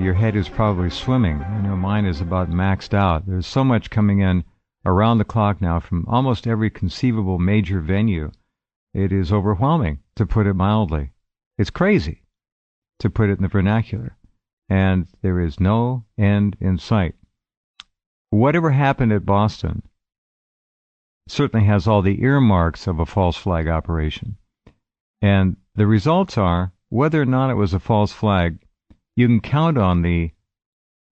your head is probably swimming. I know mine is about maxed out. There's so much coming in around the clock now from almost every conceivable major venue. It is overwhelming, to put it mildly. It's crazy, to put it in the vernacular. And there is no end in sight. Whatever happened at Boston certainly has all the earmarks of a false flag operation. And the results are, whether or not it was a false flag, you can count on the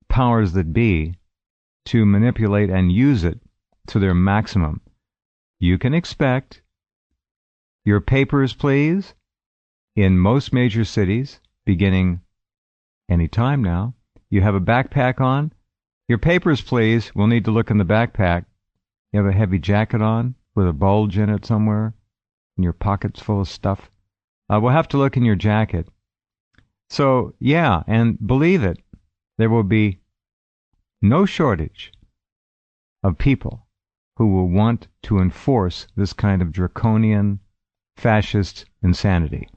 powers that be to manipulate and use it to their maximum. You can expect your papers, please, in most major cities, beginning any time now. You have a backpack on. Your papers, please. We'll need to look in the backpack. You have a heavy jacket on with a bulge in it somewhere, and your pockets full of stuff. We'll have to look in your jacket. So, yeah, and believe it, there will be no shortage of people who will want to enforce this kind of draconian, fascist insanity.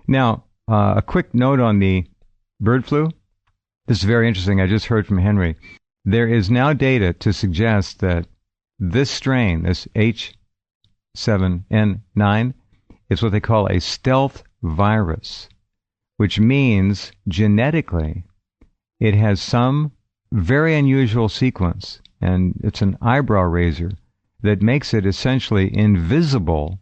Now, a quick note on the bird flu. This is very interesting. I just heard from Henry. There is now data to suggest that this strain, this H7N9, is what they call a stealth virus, which means genetically it has some very unusual sequence, and it's an eyebrow raiser that makes it essentially invisible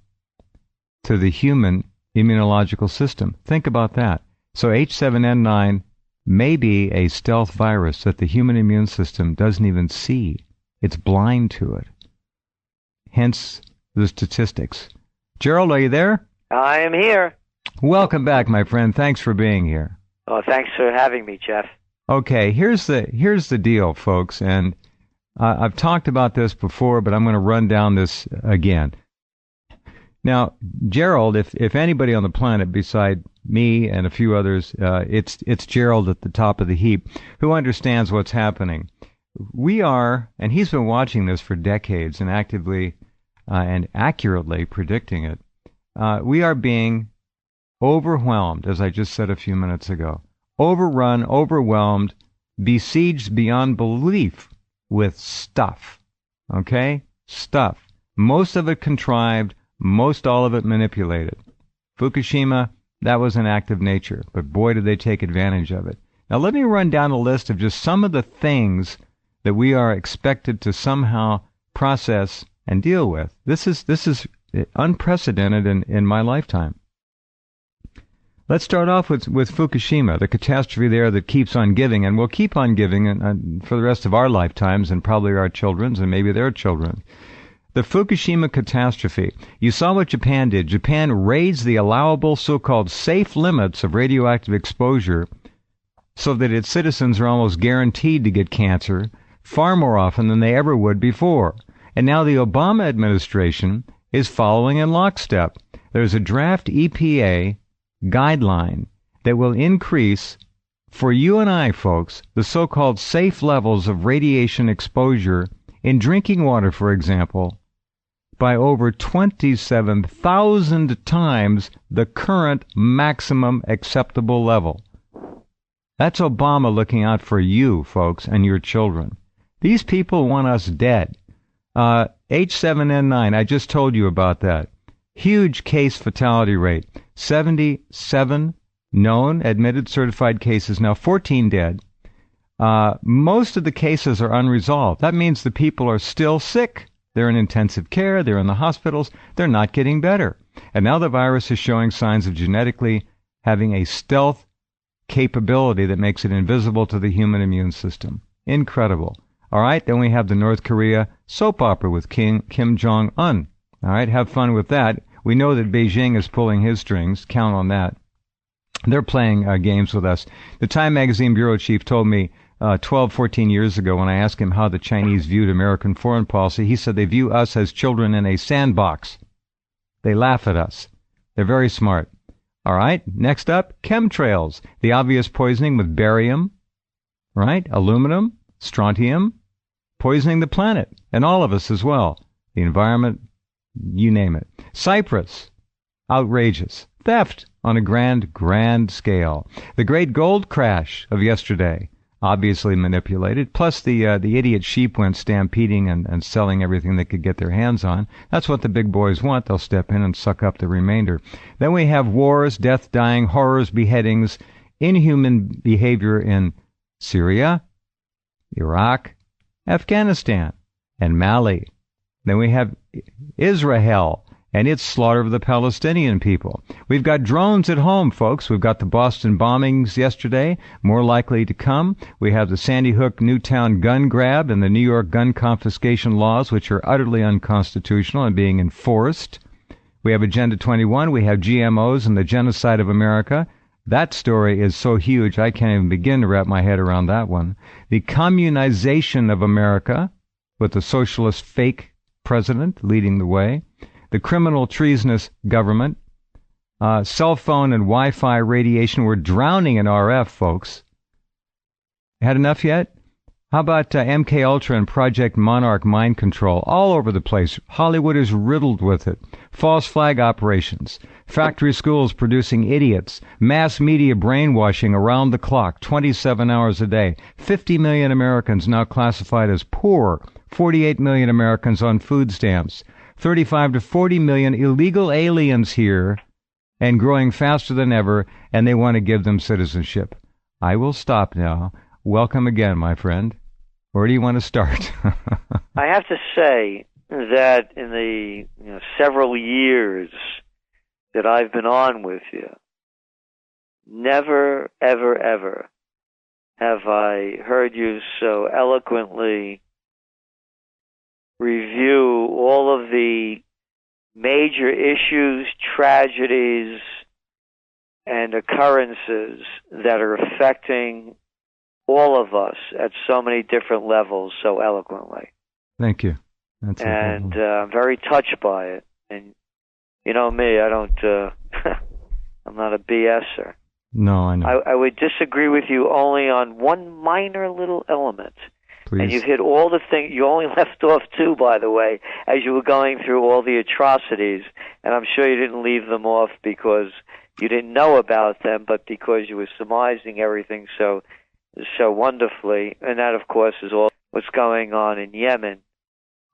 to the human immunological system. Think about that. So H7N9 may be a stealth virus that the human immune system doesn't even see. It's blind to it. Hence the statistics. Gerald, are you there? I am here. Welcome back, my friend. Thanks for being here. Oh, thanks for having me, Jeff. Okay, here's the deal, folks, and I've talked about this before, but I'm going to run down this again. Now, Gerald, if anybody on the planet beside me and a few others, it's Gerald at the top of the heap, who understands what's happening. We are, and he's been watching this for decades and actively and accurately predicting it, we are being overwhelmed, as I just said a few minutes ago. Overrun, overwhelmed, besieged beyond belief with stuff. Okay? Stuff. Most of it contrived, most all of it manipulated. Fukushima, that was an act of nature, but boy did they take advantage of it. Now let me run down a list of just some of the things that we are expected to somehow process and deal with. This is unprecedented in my lifetime. Let's start off with Fukushima, the catastrophe there that keeps on giving, and will keep on giving for the rest of our lifetimes and probably our children's and maybe their children. The Fukushima Catastrophe. You saw what Japan did. Japan raised the allowable so-called safe limits of radioactive exposure so that its citizens are almost guaranteed to get cancer far more often than they ever would before. And now the Obama administration is following in lockstep. There's a draft EPA guideline that will increase, for you and I, folks, the so-called safe levels of radiation exposure in drinking water, for example, by over 27,000 times the current maximum acceptable level. That's Obama looking out for you, folks, and your children. These people want us dead. H7N9, I just told you about that. Huge case fatality rate. 77 known, admitted, certified cases. Now 14 dead. Most of the cases are unresolved. That means the people are still sick. They're in intensive care. They're in the hospitals. They're not getting better. And now the virus is showing signs of genetically having a stealth capability that makes it invisible to the human immune system. Incredible. All right, then we have the North Korea soap opera with Kim Jong-un. All right, have fun with that. We know that Beijing is pulling his strings. Count on that. They're playing games with us. The Time magazine bureau chief told me 12, 14 years ago when I asked him how the Chinese viewed American foreign policy, he said they view us as children in a sandbox. They laugh at us. They're very smart. All right, next up, chemtrails. The obvious poisoning with barium, right? Aluminum, strontium, poisoning the planet, and all of us as well. The environment, you name it. Cyprus, outrageous. theft on a grand scale. The great gold crash of yesterday, obviously manipulated, plus the idiot sheep went stampeding and selling everything they could get their hands on. That's what the big boys want. They'll step in and suck up the remainder. Then we have wars, death, dying, horrors, beheadings, inhuman behavior in Syria, Iraq, Afghanistan, and Mali. Then we have Israel and its slaughter of the Palestinian people. We've got drones at home, folks. We've got the Boston bombings yesterday, more likely to come. We have the Sandy Hook Newtown gun grab and the New York gun confiscation laws, which are utterly unconstitutional and being enforced. We have Agenda 21. We have GMOs and the genocide of America. That story is so huge, I can't even begin to wrap my head around that one. The communization of America, with the socialist fake president leading the way. The criminal treasonous government, cell phone and Wi-Fi radiation. We're drowning in RF, folks. Had enough yet? How about MK Ultra and Project Monarch mind control all over the place? Hollywood is riddled with it. False flag operations, factory schools producing idiots, mass media brainwashing around the clock, 27 hours a day. 50 million Americans now classified as poor. 48 million Americans on food stamps. 35 to 40 million illegal aliens here and growing faster than ever, and they want to give them citizenship. I will stop now. Welcome again, my friend. Where do you want to start? I have to say that in the several years that I've been on with you, never, ever, ever have I heard you so eloquently review all of the major issues, tragedies, and occurrences that are affecting all of us at so many different levels so eloquently. Thank you. That's and I'm very touched by it. And you know me, I don't, I'm not a BSer. No, I know. I would disagree with you only on one minor little element. Please. And you've hit all the things. You only left off two, by the way, as you were going through all the atrocities. And I'm sure you didn't leave them off because you didn't know about them, but because you were surmising everything so wonderfully. And that, of course, is all what's going on in Yemen,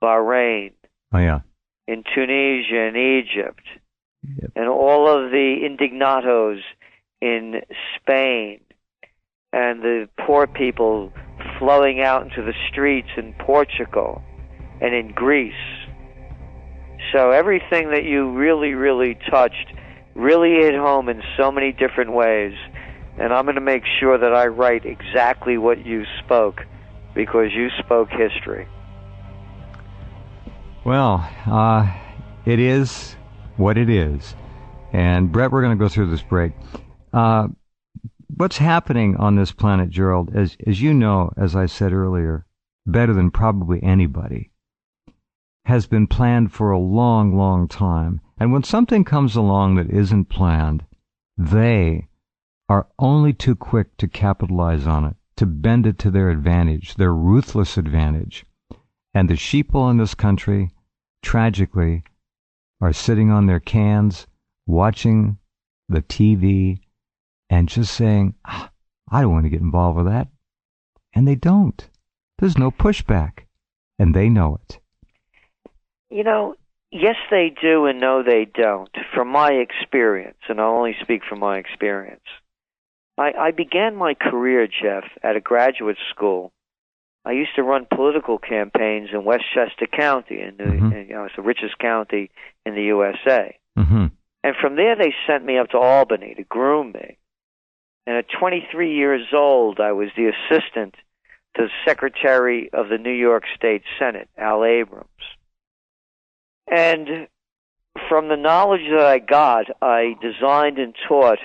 Bahrain, in Tunisia and Egypt, and all of the indignados in Spain, and the poor people flowing out into the streets in Portugal and in Greece. So everything that you really, really touched really hit home in so many different ways. And I'm going to make sure that I write exactly what you spoke, because you spoke history. Well, it is what it is. And Brett, we're going to go through this break. What's happening on this planet, Gerald, as you know, as I said earlier, better than probably anybody, has been planned for a long, long time. And when something comes along that isn't planned, they are only too quick to capitalize on it, to bend it to their advantage, their ruthless advantage. And the sheeple in this country, tragically, are sitting on their cans, watching the TV, and just saying, I don't want to get involved with that. And they don't. There's no pushback. And they know it. You know, yes, they do, and no, they don't. From my experience, and I'll only speak from my experience, I began my career, Jeff, at a graduate school. I used to run political campaigns in Westchester County, it's the richest county in the USA. Mm-hmm. And from there, they sent me up to Albany to groom me. And at 23 years old, I was the assistant to the Secretary of the New York State Senate, Al Abrams. And from the knowledge that I got, I designed and taught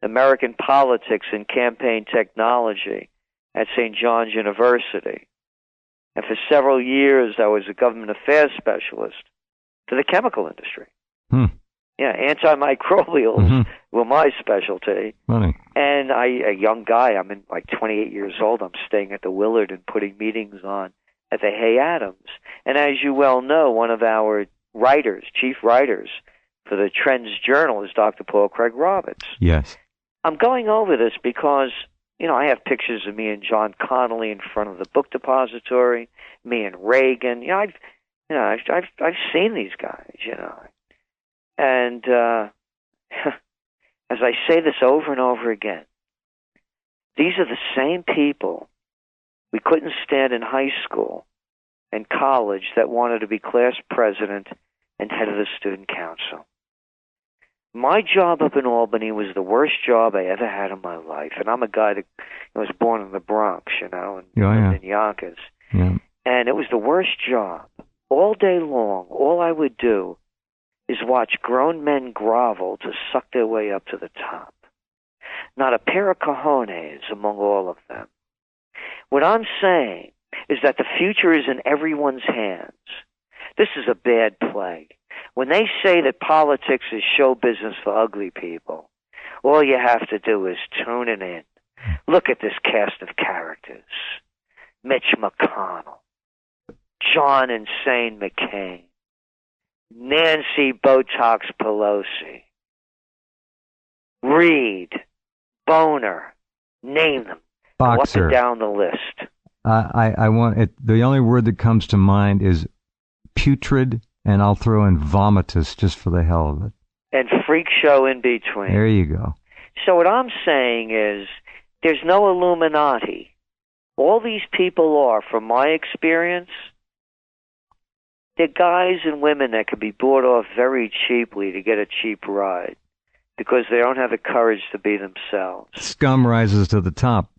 American politics and campaign technology at St. John's University. And for several years, I was a government affairs specialist for the chemical industry. Yeah, antimicrobials were my specialty. Funny. And a young guy, I'm in like 28 years old, I'm staying at the Willard and putting meetings on at the Hay Adams. And as you well know, one of our writers, chief writers for the TrendsJournal is Dr. Paul Craig Roberts. Yes. I'm going over this because, I have pictures of me and John Connolly in front of the book depository, me and Reagan. I've seen these guys, And as I say this over and over again, these are the same people we couldn't stand in high school and college that wanted to be class president and head of the student council. My job up in Albany was the worst job I ever had in my life. And I'm a guy that was born in the Bronx, and lived in Yonkers. Yeah. And it was the worst job. All day long, all I would do is watch grown men grovel to suck their way up to the top. Not a pair of cojones among all of them. What I'm saying is that the future is in everyone's hands. This is a bad play. When they say that politics is show business for ugly people, all you have to do is tune it in. Look at this cast of characters. Mitch McConnell, John Insane McCain, Nancy Botox Pelosi, Reed, Boner, name them. Boxer. Up and down the list. I want it. The only word that comes to mind is putrid, and I'll throw in vomitous just for the hell of it. And freak show in between. There you go. So what I'm saying is, there's no Illuminati. All these people are, from my experience, they're guys and women that could be bought off very cheaply to get a cheap ride because they don't have the courage to be themselves. Scum rises to the top.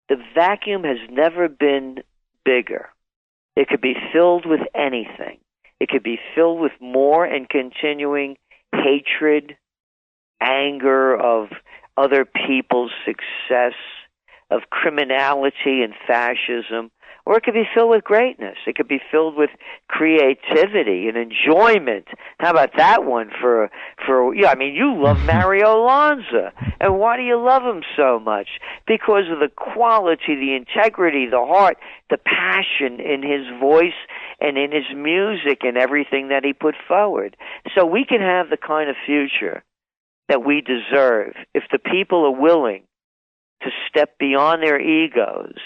The vacuum has never been bigger. It could be filled with anything. It could be filled with more and continuing hatred, anger of other people's success, of criminality and fascism, or it could be filled with greatness. It could be filled with creativity and enjoyment. How about that one you love Mario Lanza. And why do you love him so much? Because of the quality, the integrity, the heart, the passion in his voice and in his music and everything that he put forward. So we can have the kind of future that we deserve if the people are willing to step beyond their egos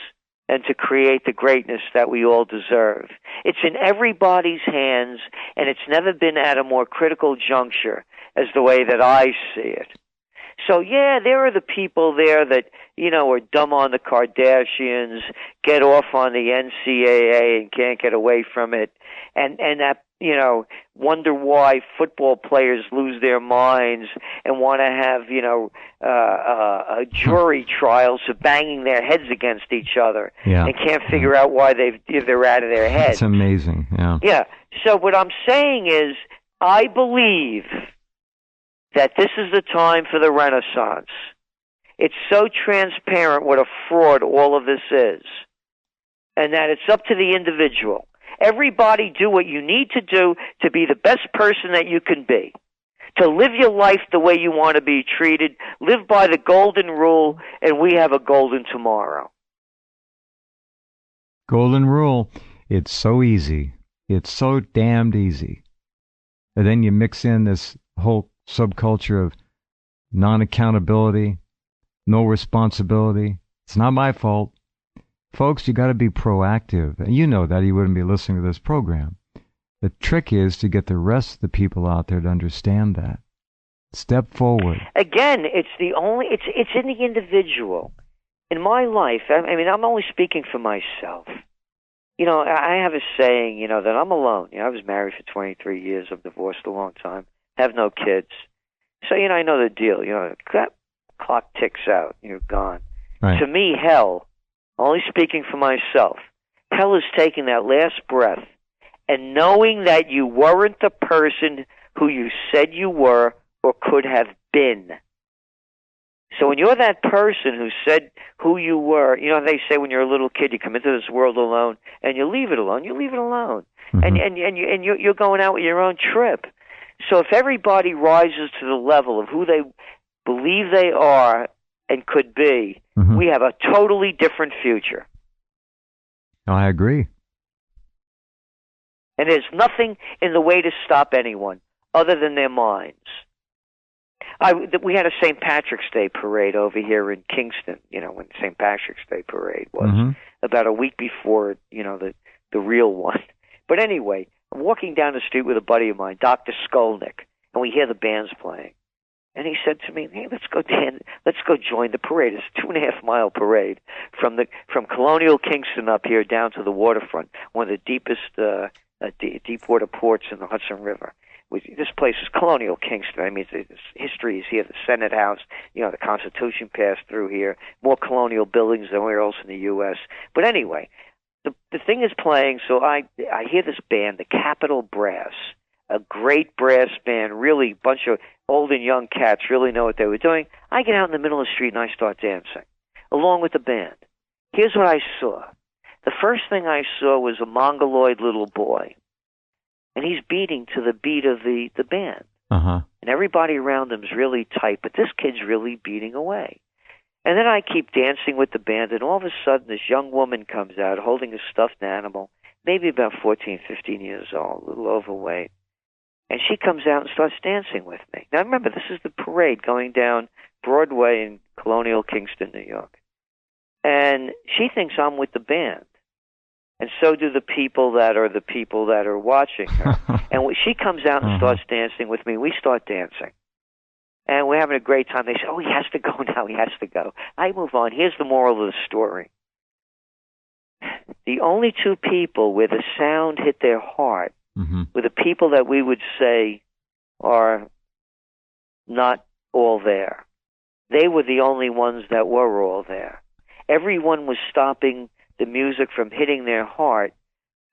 and to create the greatness that we all deserve. It's in everybody's hands, and it's never been at a more critical juncture as the way that I see it. So, yeah, there are the people there that, are dumb on the Kardashians, get off on the NCAA and can't get away from it, and that, wonder why football players lose their minds and want to have, jury trials of banging their heads against each other and can't figure out why they're out of their heads. It's amazing, yeah. Yeah. So what I'm saying is, I believe that this is the time for the Renaissance. It's so transparent what a fraud all of this is, and that it's up to the individual. Everybody do what you need to do to be the best person that you can be, to live your life the way you want to be treated, live by the golden rule, and we have a golden tomorrow. Golden rule. It's so easy. It's so damned easy. And then you mix in this whole subculture of non-accountability, no responsibility. It's not my fault. Folks, you got to be proactive. And you know that, you wouldn't be listening to this program. The trick is to get the rest of the people out there to understand that. Step forward. Again, it's in the individual. In my life, I'm only speaking for myself. I have a saying, that I'm alone. I was married for 23 years. I'm divorced a long time. Have no kids. So, I know the deal. That clock ticks out. You're gone. Right. To me, hell, only speaking for myself, hell is taking that last breath and knowing that you weren't the person who you said you were or could have been. So when you're that person who said who you were, they say when you're a little kid, you come into this world alone and you leave it alone. You leave it alone. Mm-hmm. And you're going out with your own trip. So if everybody rises to the level of who they believe they are and could be, mm-hmm. we have a totally different future. I agree. And there's nothing in the way to stop anyone. other than their minds. We had a St. Patrick's Day parade over here in Kingston, when St. Patrick's Day parade was, about a week before, the real one. But anyway, I'm walking down the street with a buddy of mine, Dr. Skolnick, and we hear the bands playing. And he said to me, "Hey, let's go join the parade. It's a 2.5-mile parade from Colonial Kingston up here down to the waterfront, one of the deepest deep water ports in the Hudson River. This place is Colonial Kingston. I mean, history is here. The Senate House, the Constitution passed through here. More colonial buildings than anywhere else in the U.S. But anyway, the thing is playing. So I hear this band, the Capitol Brass, a great brass band. Really, bunch of old and young cats really know what they were doing. I get out in the middle of the street and I start dancing along with the band. Here's what I saw. The first thing I saw was a mongoloid little boy, and he's beating to the beat of the band. And everybody around him is really tight, but this kid's really beating away. And then I keep dancing with the band, and all of a sudden this young woman comes out holding a stuffed animal, maybe about 14, 15 years old, a little overweight. And she comes out and starts dancing with me. Now remember, this is the parade going down Broadway in Colonial Kingston, New York. And she thinks I'm with the band. And so do the people that are watching her. And when she comes out and starts dancing with me, we start dancing. And we're having a great time. They say, "Oh, he has to go now. He has to go." I move on. Here's the moral of the story. The only two people where the sound hit their heart were the people that we would say are not all there. They were the only ones that were all there. Everyone was stopping the music from hitting their heart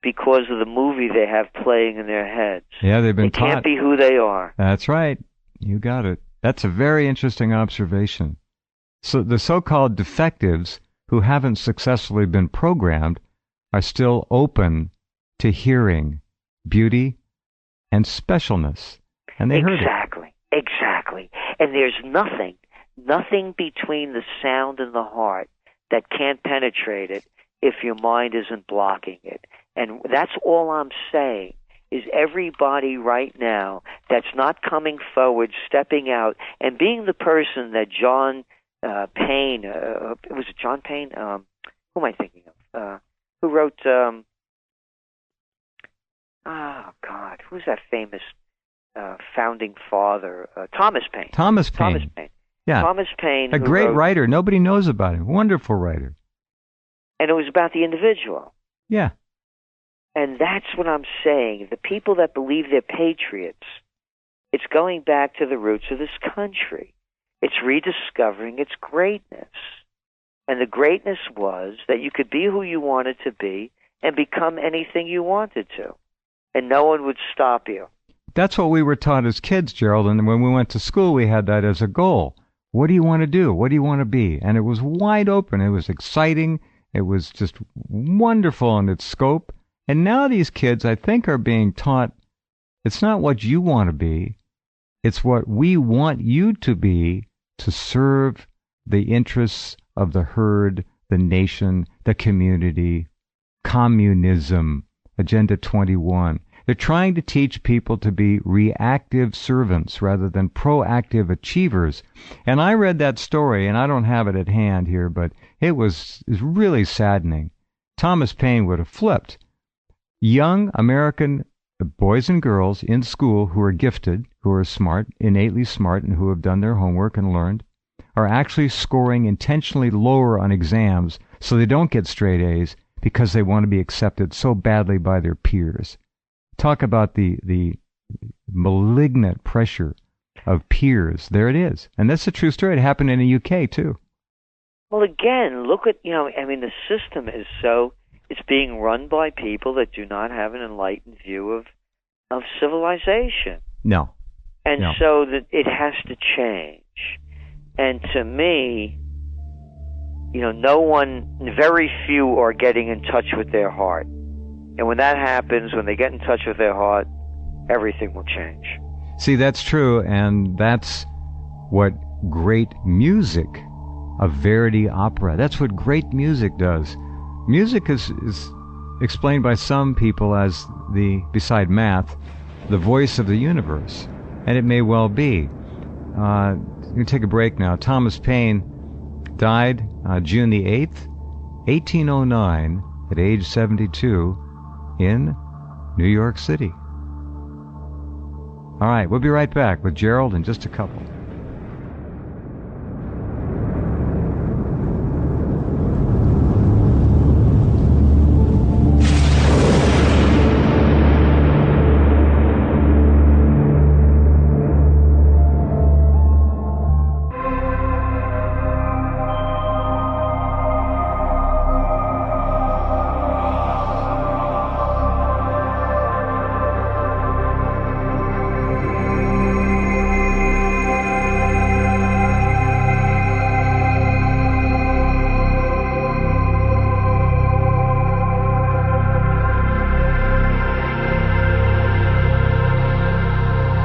because of the movie they have playing in their heads. Yeah, they've been taught. They can't be who they are. That's right. You got it. That's a very interesting observation. So the so-called defectives who haven't successfully been programmed are still open to hearing beauty and specialness. And they heard it. Exactly. And there's nothing between the sound and the heart that can't penetrate it if your mind isn't blocking it. And that's all I'm saying, is everybody right now that's not coming forward, stepping out, and being the person that John Payne, was it John Payne? Who am I thinking of? Who wrote, who's that famous founding father? Thomas Paine. Thomas Paine. Yeah. Thomas Paine. A great writer. Nobody knows about him. Wonderful writer. And it was about the individual. Yeah. And that's what I'm saying. The people that believe they're patriots, it's going back to the roots of this country. It's rediscovering its greatness. And the greatness was that you could be who you wanted to be and become anything you wanted to. And no one would stop you. That's what we were taught as kids, Gerald. And when we went to school, we had that as a goal. What do you want to do? What do you want to be? And it was wide open. It was exciting. It was just wonderful in its scope. And now these kids, I think, are being taught it's not what you want to be. It's what we want you to be to serve the interests of the herd, the nation, the community, communism, Agenda 21. They're trying to teach people to be reactive servants rather than proactive achievers. And I read that story, and I don't have it at hand here, but it was really saddening. Thomas Paine would have flipped. Young American boys and girls in school who are gifted, who are smart, innately smart, and who have done their homework and learned, are actually scoring intentionally lower on exams so they don't get straight A's because they want to be accepted so badly by their peers. Talk about the malignant pressure of peers. There it is. And that's a true story. It happened in the UK, too. Well, again, look at, the system is it's being run by people that do not have an enlightened view of civilization. No. And so that it has to change. And to me, very few are getting in touch with their heart. And when that happens, when they get in touch with their heart, everything will change. See, that's true, and that's what great music, a Verdi opera, that's what great music does. Music is explained by some people as beside math, the voice of the universe. And it may well be. We'll take a break now. Thomas Paine died June the 8th, 1809, at age 72 in New York City. All right, we'll be right back with Gerald in just a couple.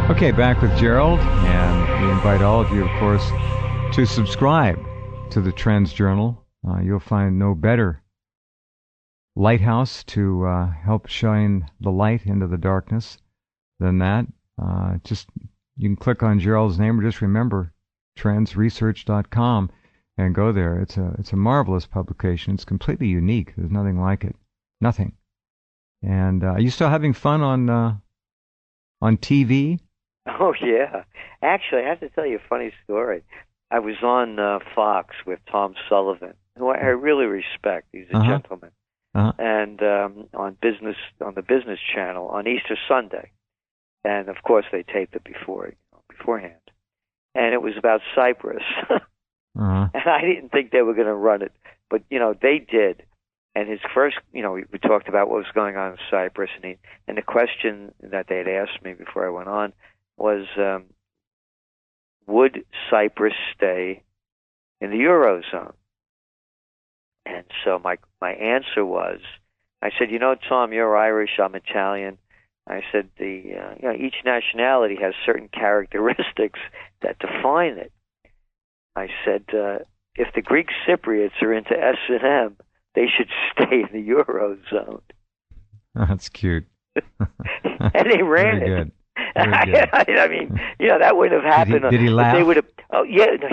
Okay, back with Gerald, and we invite all of you, of course, to subscribe to the Trends Journal. You'll find no better lighthouse to help shine the light into the darkness than that. Just you can click on Gerald's name, or just remember TrendsResearch.com and go there. It's a marvelous publication. It's completely unique. There's nothing like it. Nothing. And are you still having fun on TV? Oh, yeah. Actually, I have to tell you a funny story. I was on Fox with Tom Sullivan, who I really respect. He's a gentleman. And on the Business Channel on Easter Sunday. And, of course, they taped it beforehand. And it was about Cyprus. And I didn't think they were going to run it. But, they did. And his first, we talked about what was going on in Cyprus. And the question that they had asked me before I went on was, would Cyprus stay in the Eurozone? And so my answer was, I said, Tom, you're Irish, I'm Italian. I said, each nationality has certain characteristics that define it. I said, if the Greek Cypriots are into S&M, they should stay in the Eurozone. That's cute. And they ran Very it. Good. I mean, that wouldn't have happened. Did he laugh? They would have. Oh, yeah. No,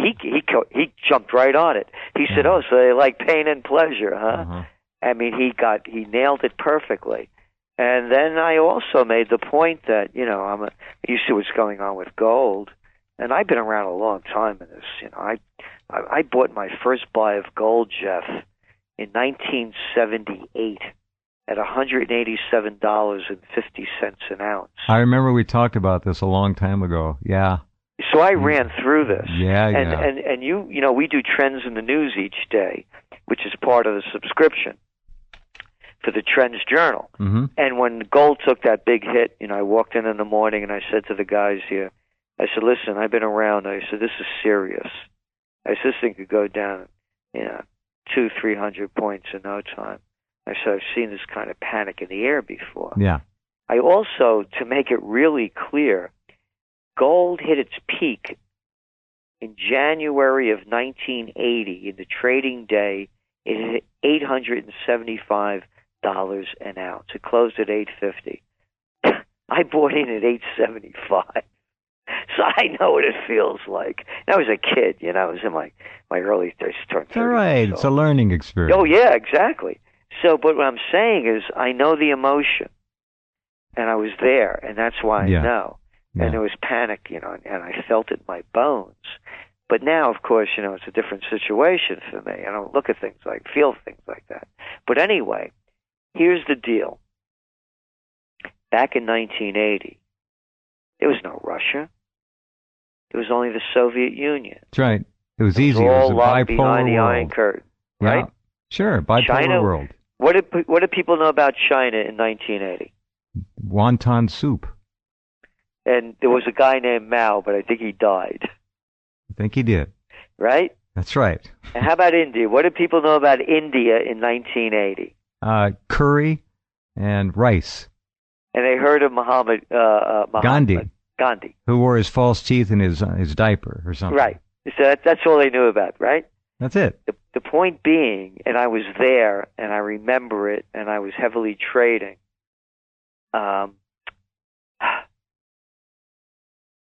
he jumped right on it. He said, "Oh, so they like pain and pleasure, huh?" I mean, he nailed it perfectly. And then I also made the point that I'm used to what's going on with gold, and I've been around a long time in this. I bought my first buy of gold, Jeff, in 1978. At $187.50 an ounce. I remember we talked about this a long time ago. Yeah. So I ran through this. Yeah. And we do Trends in the News each day, which is part of the subscription for the Trends Journal. And when gold took that big hit, I walked in the morning and I said to the guys here, I said, listen, I've been around. I said, this is serious. I said, this thing could go down, 200-300 points in no time. I said, I've seen this kind of panic in the air before. Yeah. I also, to make it really clear, gold hit its peak in January of 1980. In the trading day, it hit $875 an ounce. It closed at $850. I bought in at $875. So I know what it feels like. And I was a kid, I was in my early 30s. It's all right. It's a learning experience. Oh, yeah, exactly. So, but what I'm saying is, I know the emotion, and I was there, and that's why I know. Yeah. And there was panic, and I felt it in my bones. But now, of course, it's a different situation for me. I don't look at things feel things like that. But anyway, here's the deal. Back in 1980, there was no Russia. There was only the Soviet Union. That's right. It was easy. It was all a locked bipolar behind the world. Iron Curtain, right? Yeah. Sure, bipolar China, world. What did people know about China in 1980? Wonton soup. And there was a guy named Mao, but I think he died. I think he did. Right? That's right. And how about India? What did people know about India in 1980? Curry and rice. And they heard of Muhammad Gandhi, who wore his false teeth in his diaper or something. Right. So that's all they knew about, right? That's it. The point being, and I was there, and I remember it, and I was heavily trading.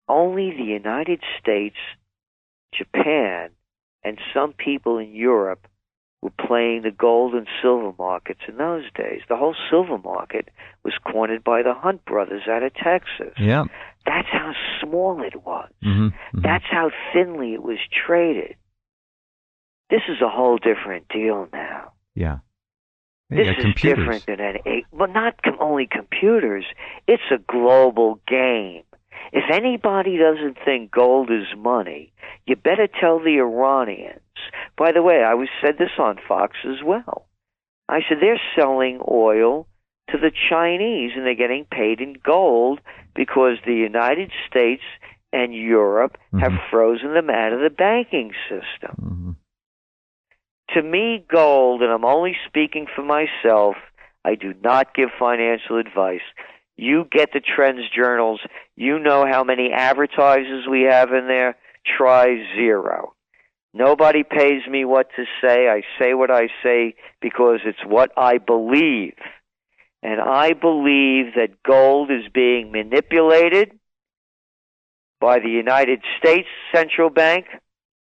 only the United States, Japan, and some people in Europe were playing the gold and silver markets in those days. The whole silver market was cornered by the Hunt brothers out of Texas. Yeah. That's how small it was. Mm-hmm. Mm-hmm. That's how thinly it was traded. This is a whole different deal now. Yeah. This is computers. different than well, not only computers. It's a global game. If anybody doesn't think gold is money, you better tell the Iranians. By the way, I said this on Fox as well. I said they're selling oil to the Chinese and they're getting paid in gold because the United States and Europe have frozen them out of the banking system. Mm-hmm. To me, gold, and I'm only speaking for myself, I do not give financial advice. You get the Trends journals. You know how many advertisers we have in there. Try zero. Nobody pays me what to say. I say what I say because it's what I believe. And I believe that gold is being manipulated by the United States Central Bank,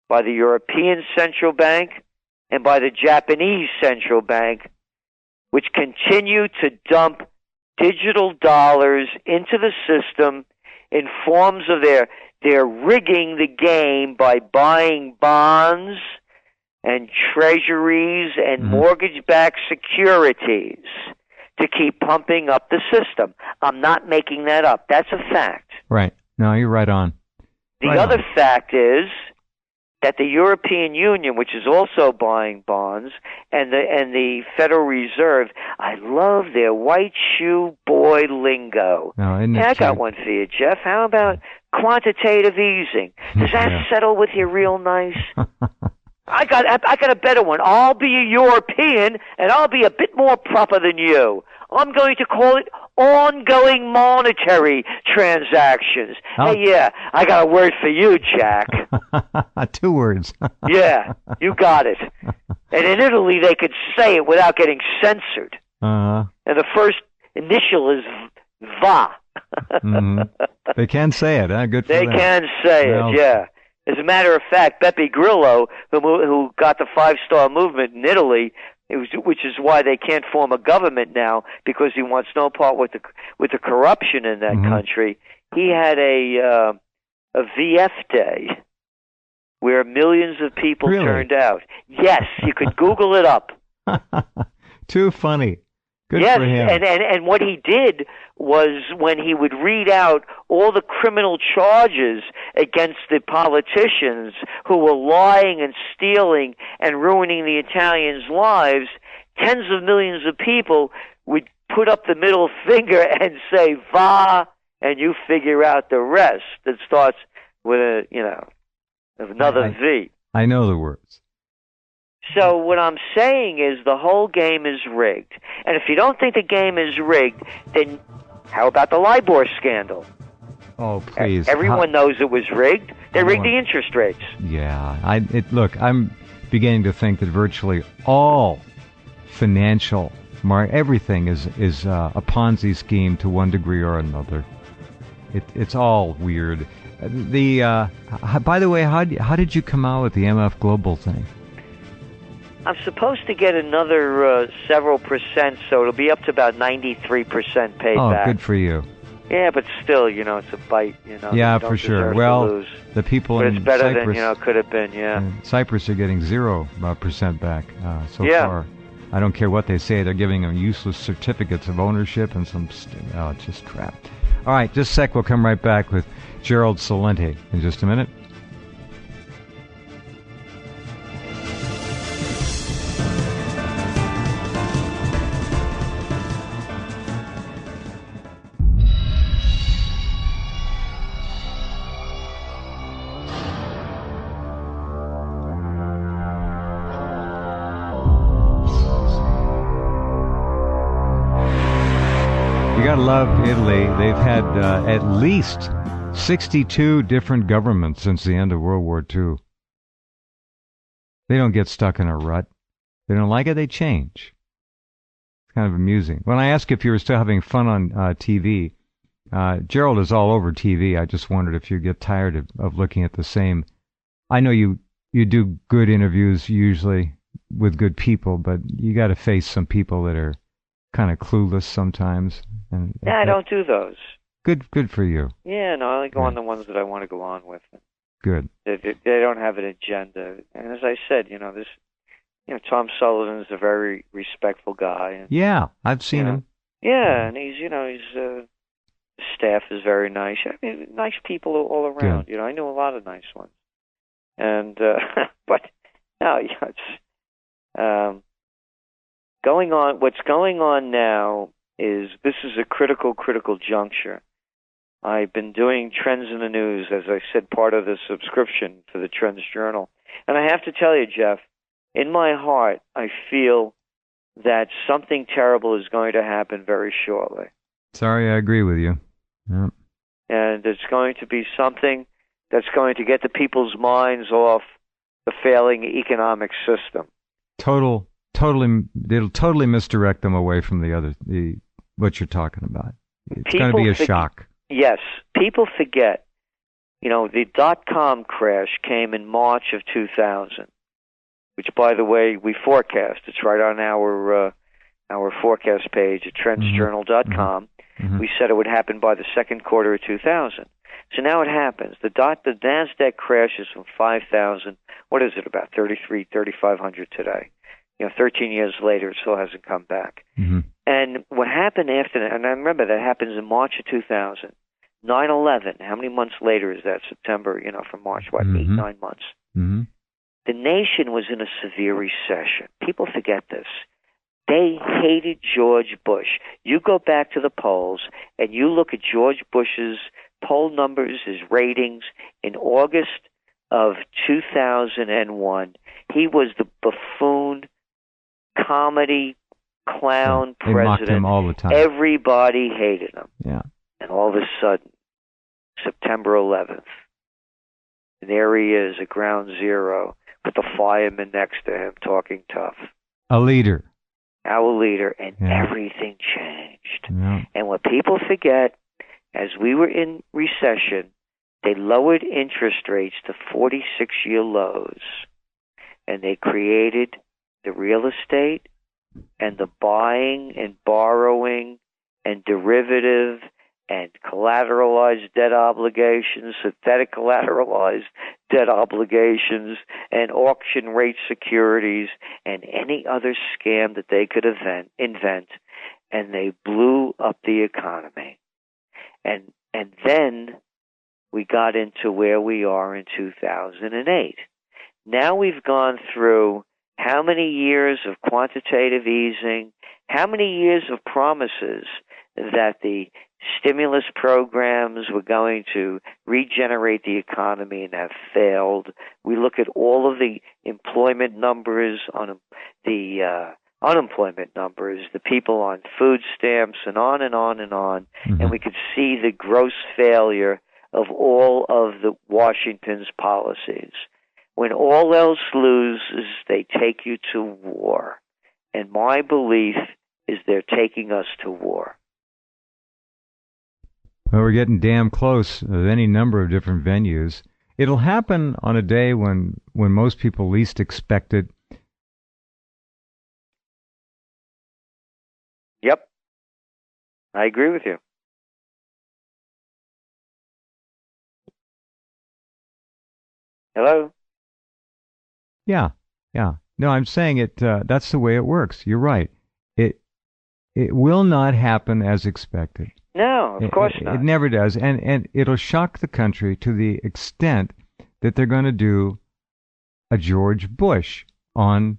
by the European Central Bank, and by the Japanese Central Bank, which continue to dump digital dollars into the system in forms of they're rigging the game by buying bonds and treasuries and mortgage-backed securities to keep pumping up the system. I'm not making that up. That's a fact. Right. No, you're right on. The other fact is that the European Union, which is also buying bonds, and the Federal Reserve, I love their white shoe boy lingo. No, hey, I got one for you, Jeff. How about quantitative easing? Does that settle with you real nice? I got a better one. I'll be a European, and I'll be a bit more proper than you. I'm going to call it ongoing monetary transactions. Oh. Hey, yeah, I got a word for you, Jack. 2 words. Yeah, you got it. And in Italy, they could say it without getting censored. Uh-huh. And the first initial is VA. They can say it. Huh? Good for them. They can say it, yeah. As a matter of fact, Beppe Grillo, who got the 5-star movement in Italy, which is why they can't form a government now, because he wants no part with the corruption in that country. He had a VF day where millions of people turned out. Yes, you could Google it up. Too funny. Good yes, for him. And what he did was when he would read out all the criminal charges against the politicians who were lying and stealing and ruining the Italians' lives, tens of millions of people would put up the middle finger and say, va, and you figure out the rest. That starts with another V. I know the words. So what I'm saying is the whole game is rigged. And if you don't think the game is rigged, then how about the LIBOR scandal? Oh, please. Everyone knows it was rigged. They rigged the interest rates. Yeah. Look, I'm beginning to think that virtually all financial everything is a Ponzi scheme to one degree or another. It's all weird. By the way, how did you come out with the MF Global thing? I'm supposed to get another several percent, so it'll be up to about 93% paid back. Oh, good for you. Yeah, but still, it's a bite, Yeah, for sure. Well, the people in Cyprus... But it's better than, could have been, yeah. Cyprus are getting 0% back so far. I don't care what they say. They're giving them useless certificates of ownership and just crap. All right, just a sec. We'll come right back with Gerald Celente in just a minute. You gotta love Italy. They've had at least 62 different governments since the end of World War II. They don't get stuck in a rut. They don't like it, they change. It's kind of amusing. When I ask if you were still having fun on TV, Gerald is all over TV. I just wondered if you get tired of looking at the same. I know you do good interviews usually with good people, but you got to face some people that are kind of clueless sometimes. And I don't do those. Good for you. Yeah, no, I only go on the ones that I want to go on with. Good. They don't have an agenda. And as I said, Tom Sullivan is a very respectful guy. And, yeah, I've seen him. Yeah, and he's staff is very nice. I mean, nice people all around. Good. I know a lot of nice ones. And but no, it's going on. What's going on now is this is a critical juncture. I've been doing Trends in the News, as I said, part of the subscription for the Trends Journal. And I have to tell you, Jeff, in my heart, I feel that something terrible is going to happen very shortly. Sorry, I agree with you. Yeah. And it's going to be something that's going to get the people's minds off the failing economic system. It'll totally misdirect them away from what you're talking about. It's going to be a shock. Yes, people forget. The dot-com crash came in March of 2000, which, by the way, we forecast. It's right on our forecast page at TrendsJournal.com. Mm-hmm. We said it would happen by the second quarter of 2000. So now it happens. The NASDAQ crashes from 5,000. What is it, about 3,500 today? 13 years later, it still hasn't come back. Mm-hmm. And what happened after that, and I remember that happens in March of 2000. 9/11, how many months later is that? September, from March, mm-hmm. 8, 9 months. Mm-hmm. The nation was in a severe recession. People forget this. They hated George Bush. You go back to the polls and you look at George Bush's poll numbers, his ratings. In August of 2001, he was the buffoon, comedy, clown they president. Mocked him all the time. Everybody hated him. Yeah. And all of a sudden, September 11th, and there he is at ground zero with the fireman next to him talking tough. A leader. Our leader, and everything changed. Yeah. And what people forget, as we were in recession, they lowered interest rates to 46-year lows, and they created the real estate and the buying and borrowing and derivative and collateralized debt obligations, synthetic collateralized debt obligations, and auction rate securities, and any other scam that they could invent, and they blew up the economy. And then we got into where we are in 2008. Now we've gone through how many years of quantitative easing, how many years of promises that the stimulus programs were going to regenerate the economy and have failed. We look at all of the employment numbers, the unemployment numbers, the people on food stamps, and on and on and on, mm-hmm. and we could see the gross failure of all of the Washington's policies. When all else loses, they take you to war. And my belief is they're taking us to war. Well, we're getting damn close of any number of different venues. It'll happen on a day when most people least expect it. Yep. I agree with you. Hello? Yeah. No, I'm saying it. That's the way it works. You're right. It will not happen as expected. No, of course not. It never does. And it'll shock the country to the extent that they're going to do a George Bush on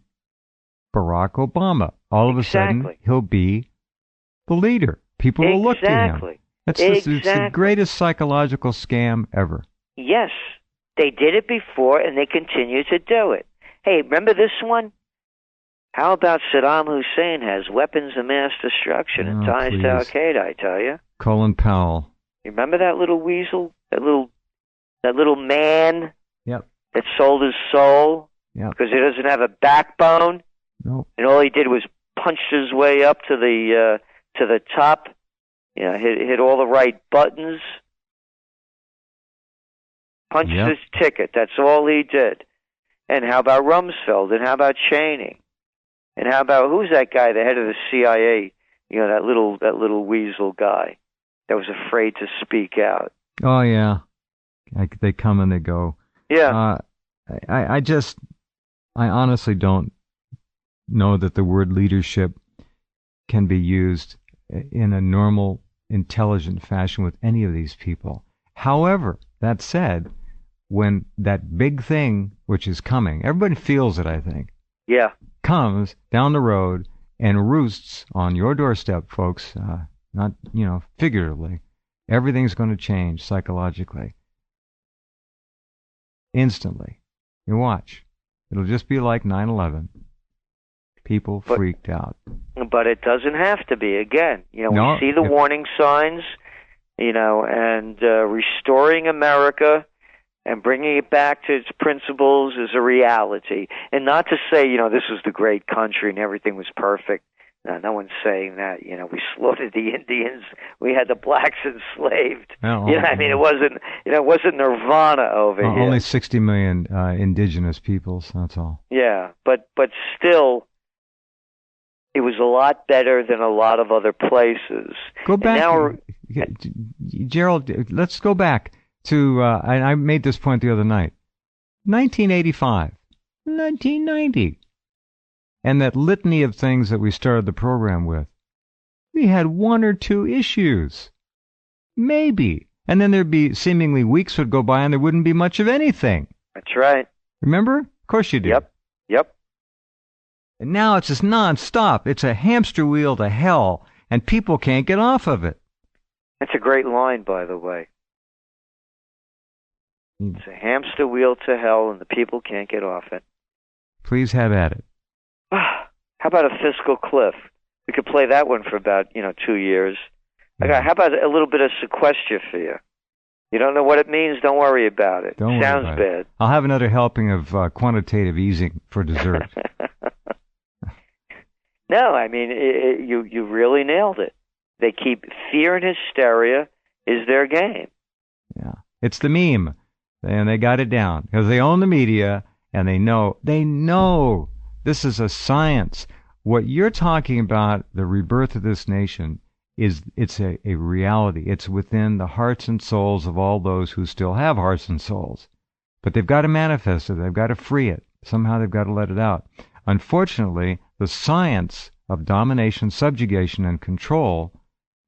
Barack Obama. All of a sudden, he'll be the leader. People will look to him. It's the greatest psychological scam ever. Yes. They did it before, and they continue to do it. Hey, remember this one? How about Saddam Hussein has weapons of mass destruction and ties to Al-Qaeda, I tell you? Colin Powell. You remember that little weasel? That little man? Yep. That sold his soul? Yep. Because he doesn't have a backbone? Nope. And all he did was punch his way up to the top hit all the right buttons, punched his ticket. That's all he did. And how about Rumsfeld? And how about Cheney? And how about, who's that guy, the head of the CIA? That little weasel guy that was afraid to speak out. Oh yeah, they come and they go. Yeah. I honestly don't know that the word leadership can be used in a normal, intelligent fashion with any of these people. However, that said, when that big thing, which is coming, everybody feels it, I think. Yeah. Comes down the road and roosts on your doorstep, folks, not, figuratively. Everything's going to change psychologically. Instantly. You watch. It'll just be like 9/11. People freaked out. But it doesn't have to be. Again, we see the warning signs, and restoring America and bringing it back to its principles is a reality. And not to say, this was the great country and everything was perfect. No one's saying that. We slaughtered the Indians. We had the blacks enslaved. It wasn't nirvana over here. Only 60 million indigenous peoples. That's all. Yeah, but still, it was a lot better than a lot of other places. Go back, Gerald. Let's go back to. I made this point the other night. 1985, 1990. And that litany of things that we started the program with. We had one or two issues. Maybe. And then there'd be seemingly weeks would go by and there wouldn't be much of anything. That's right. Remember? Of course you do. Yep. And now it's just nonstop. It's a hamster wheel to hell, and people can't get off of it. That's a great line, by the way. It's a hamster wheel to hell, and the people can't get off it. Please have at it. How about a fiscal cliff? We could play that one for about, 2 years. How about a little bit of sequester fear? You don't know what it means? Don't worry about it. Sounds bad. I'll have another helping of quantitative easing for dessert. No, you really nailed it. They keep fear and hysteria is their game. Yeah, it's the meme, and they got it down because they own the media and they know. This is a science. What you're talking about, the rebirth of this nation, it's a reality. It's within the hearts and souls of all those who still have hearts and souls. But they've got to manifest it. They've got to free it. Somehow they've got to let it out. Unfortunately, the science of domination, subjugation, and control,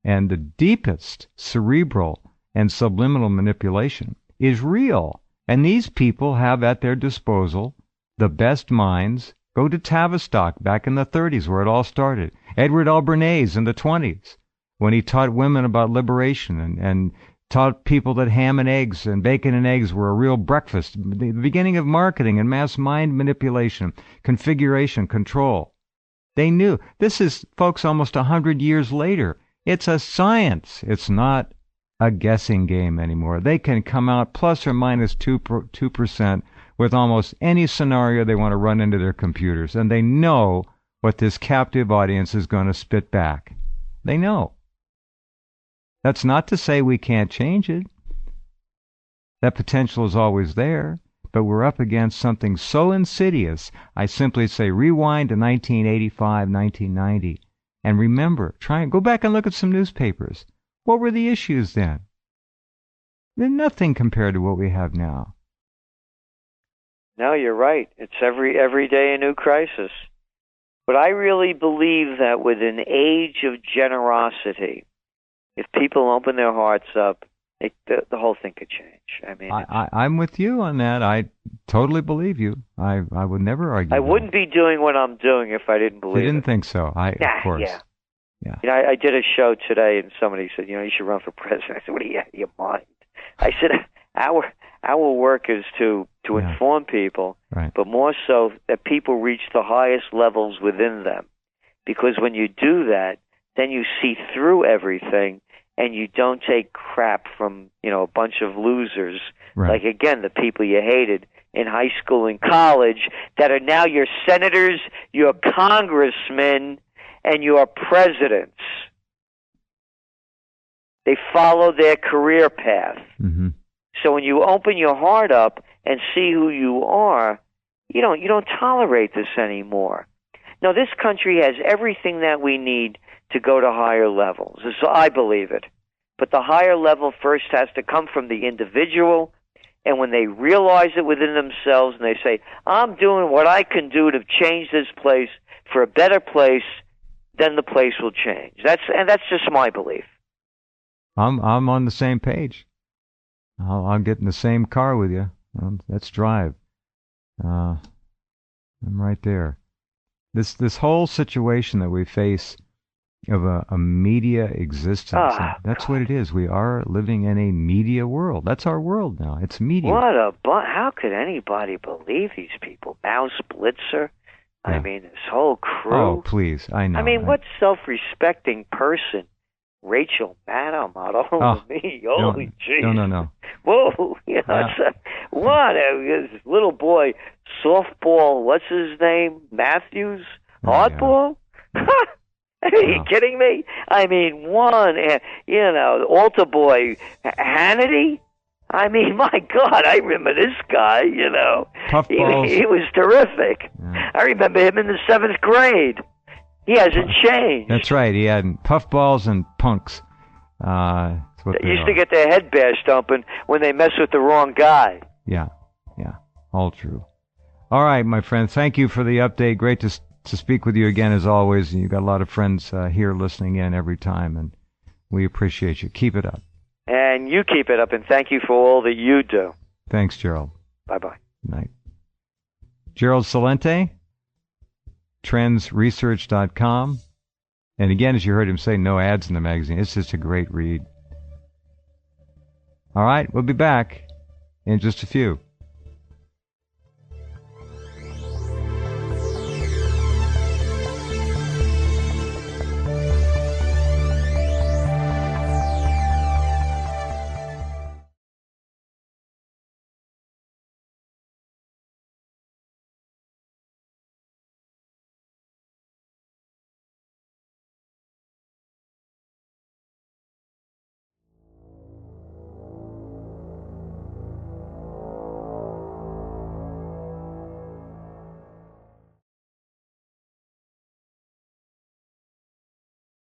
and the deepest cerebral and subliminal manipulation is real. And these people have at their disposal the best minds. Go to Tavistock back in the 30s where it all started. Edward L. Bernays in the 20s when he taught women about liberation and taught people that ham and eggs and bacon and eggs were a real breakfast. The beginning of marketing and mass mind manipulation, configuration, control. They knew. This is, folks, almost 100 years later. It's a science. It's not a guessing game anymore. They can come out plus or minus 2% with almost any scenario they want to run into their computers. And they know what this captive audience is going to spit back. They know. That's not to say we can't change it. That potential is always there. But we're up against something so insidious, I simply say rewind to 1985, 1990. And remember, try and go back and look at some newspapers. What were the issues then? They're nothing compared to what we have now. No, you're right. It's every day a new crisis. But I really believe that with an age of generosity, if people open their hearts up, the whole thing could change. I'm with you on that. I totally believe you. I would never argue. I wouldn't be doing what I'm doing if I didn't believe it. You didn't think so. Of course. Yeah. I did a show today, and somebody said, you should run for president. I said, what do you have in your mind? I said, our work is to inform people, right, but more so that people reach the highest levels within them. Because when you do that, then you see through everything, and you don't take crap from, a bunch of losers. Right. Like, again, the people you hated in high school and college that are now your senators, your congressmen, and your presidents. They follow their career path. Mm-hmm. So when you open your heart up and see who you are, you don't tolerate this anymore. No, this country has everything that we need to go to higher levels. So I believe it. But the higher level first has to come from the individual, and when they realize it within themselves and they say, I'm doing what I can do to change this place for a better place, then the place will change. That's just my belief. I'm on the same page. I'll get in the same car with you. Let's drive. I'm right there. This whole situation that we face of a media existence, that's what it is. We are living in a media world. That's our world now. It's media. How could anybody believe these people? Mouse Blitzer? Yeah. I mean, this whole crew. Oh, please. I know. I mean, what self-respecting person? Rachel Maddow, not only me. Holy jeez. No. Whoa. This little boy, softball, what's his name? Matthews? Hardball? Yeah. Are you kidding me? I mean, altar boy, Hannity? I mean, my God, I remember this guy, Puffballs. He was terrific. Yeah. I remember him in the 7th grade. He hasn't changed. That's right. He had puffballs and punks. They used to get their head bashed open when they mess with the wrong guy. Yeah. All true. All right, my friend. Thank you for the update. Great to speak with you again, as always. You've got a lot of friends here listening in every time, and we appreciate you. Keep it up. And you keep it up, and thank you for all that you do. Thanks, Gerald. Bye-bye. Good night. Gerald Celente, TrendsResearch.com. And again, as you heard him say, no ads in the magazine. It's just a great read. All right, we'll be back in just a few.